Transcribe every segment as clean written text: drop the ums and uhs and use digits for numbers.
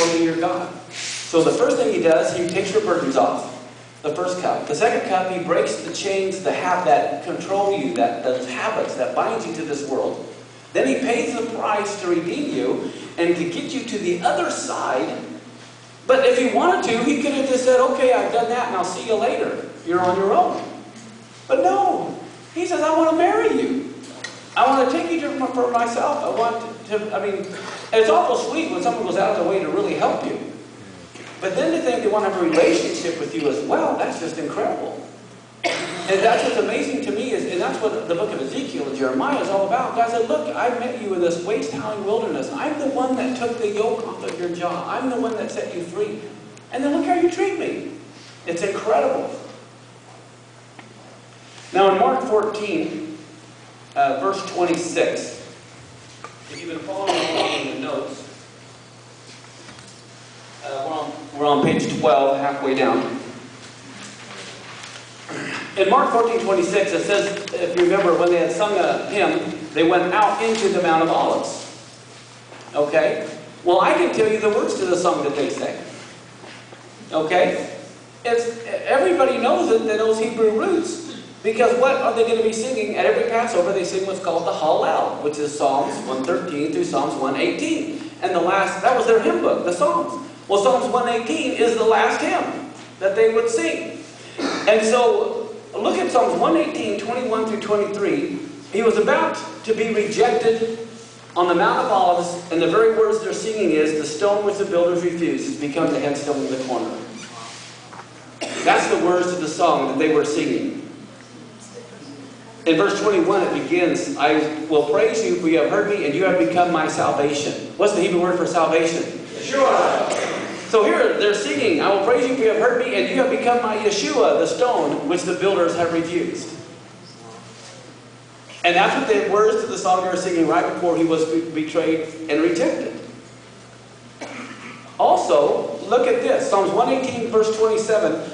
will be your God. So the first thing he does, he takes your burdens off. The first cup. The second cup, he breaks the chains that control you, those habits that bind you to this world. Then he pays the price to redeem you and to get you to the other side. But if he wanted to, he could have just said, okay, I've done that and I'll see you later. You're on your own. But no. He says, I want to marry you. I want to take you for myself. It's awful sweet when someone goes out of their way to really help you. But then to think they want to have a relationship with you as well, that's just incredible. And that's what's amazing to me, and that's what the book of Ezekiel and Jeremiah is all about. God said, look, I met you in this waste-howling wilderness. I'm the one that took the yoke off of your jaw. I'm the one that set you free. And then look how you treat me. It's incredible. Now in Mark 14, verse 26, if you've been following along in the notes, we're on page 12, halfway down. In Mark 14:26, it says, if you remember, when they had sung a hymn, they went out into the Mount of Olives. Okay? Well, I can tell you the words to the song that they sang. Okay? Everybody knows it that knows Hebrew roots. Because what are they going to be singing? At every Passover, they sing what's called the Hallel, which is Psalms 113 through Psalms 118. And that was their hymn book, the Psalms. Well, Psalms 118 is the last hymn that they would sing. And so, look at Psalms 118, 21 through 23. He was about to be rejected on the Mount of Olives, and the very words they're singing is, the stone which the builders refused has become the headstone in the corner. That's the words to the song that they were singing. In verse 21 it begins, I will praise you for you have heard me and you have become my salvation. What's the Hebrew word for salvation? Yeshua. So here they're singing, I will praise you for you have heard me and you have become my Yeshua, the stone which the builders have refused. And that's what the words to the song they were singing right before he was betrayed and rejected. Also, look at this, Psalms 118 verse 27.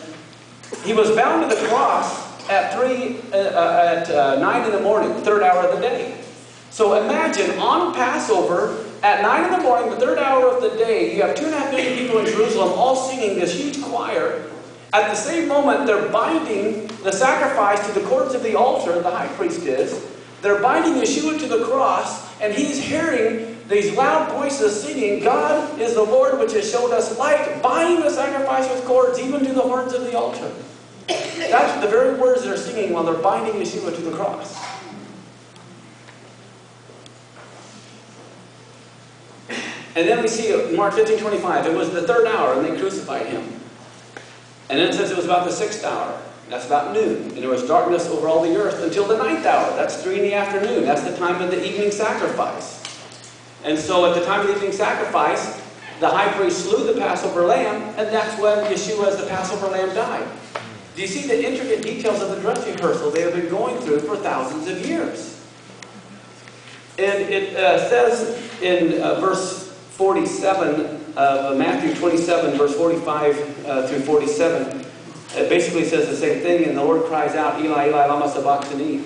He was bound to the cross at 9 in the morning, the third hour of the day. So imagine on Passover at 9 in the morning, the third hour of the day, you have 2.5 million people in Jerusalem all singing this huge choir. At the same moment, they're binding the sacrifice to the cords of the altar, the high priest is. They're binding Yeshua to the cross, and he's hearing these loud voices singing, God is the Lord which has showed us light, bind the sacrifice with cords even to the horns of the altar. That's the very words they're singing while they're binding Yeshua to the cross. And then we see Mark 15:25. It was the third hour and they crucified him. And then it says it was about the 6th hour. That's about noon. And there was darkness over all the earth until the 9th hour. That's 3 in the afternoon. That's the time of the evening sacrifice. And so at the time of the evening sacrifice, the high priest slew the Passover lamb, and that's when Yeshua as the Passover lamb died. Do you see the intricate details of the dress rehearsal they have been going through for thousands of years? And it says in verse 47 of Matthew 27, verse 45 through 47, it basically says the same thing, and the Lord cries out, Eli, Eli, lama sabachthani.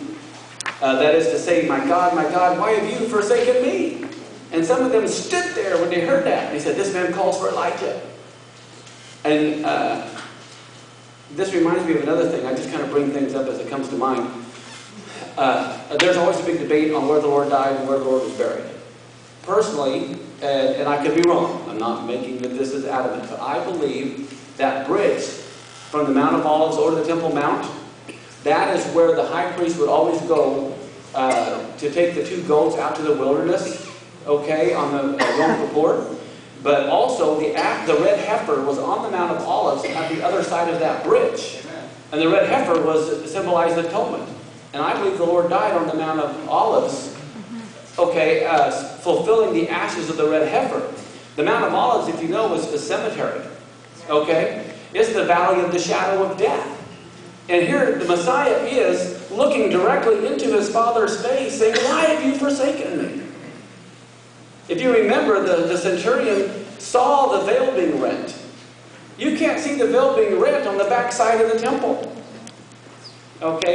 That is to say, my God, why have you forsaken me? And some of them stood there when they heard that. They said, this man calls for Elijah. And this reminds me of another thing. I just kind of bring things up as it comes to mind. There's always a big debate on where the Lord died and where the Lord was buried. Personally, and I could be wrong, I'm not making that this is adamant, but I believe that bridge from the Mount of Olives over to the Temple Mount, that is where the high priest would always go to take the 2 goats out to the wilderness, okay, on the Yom Kippur. But also, the red heifer was on the Mount of Olives at the other side of that bridge. And the red heifer symbolized atonement. And I believe the Lord died on the Mount of Olives, okay, fulfilling the ashes of the red heifer. The Mount of Olives, if you know, was the cemetery. Okay? It's the valley of the shadow of death. And here the Messiah is looking directly into his Father's face, saying, why have you forsaken me? If you remember, the centurion saw the veil being rent. You can't see the veil being rent on the back side of the temple. Okay?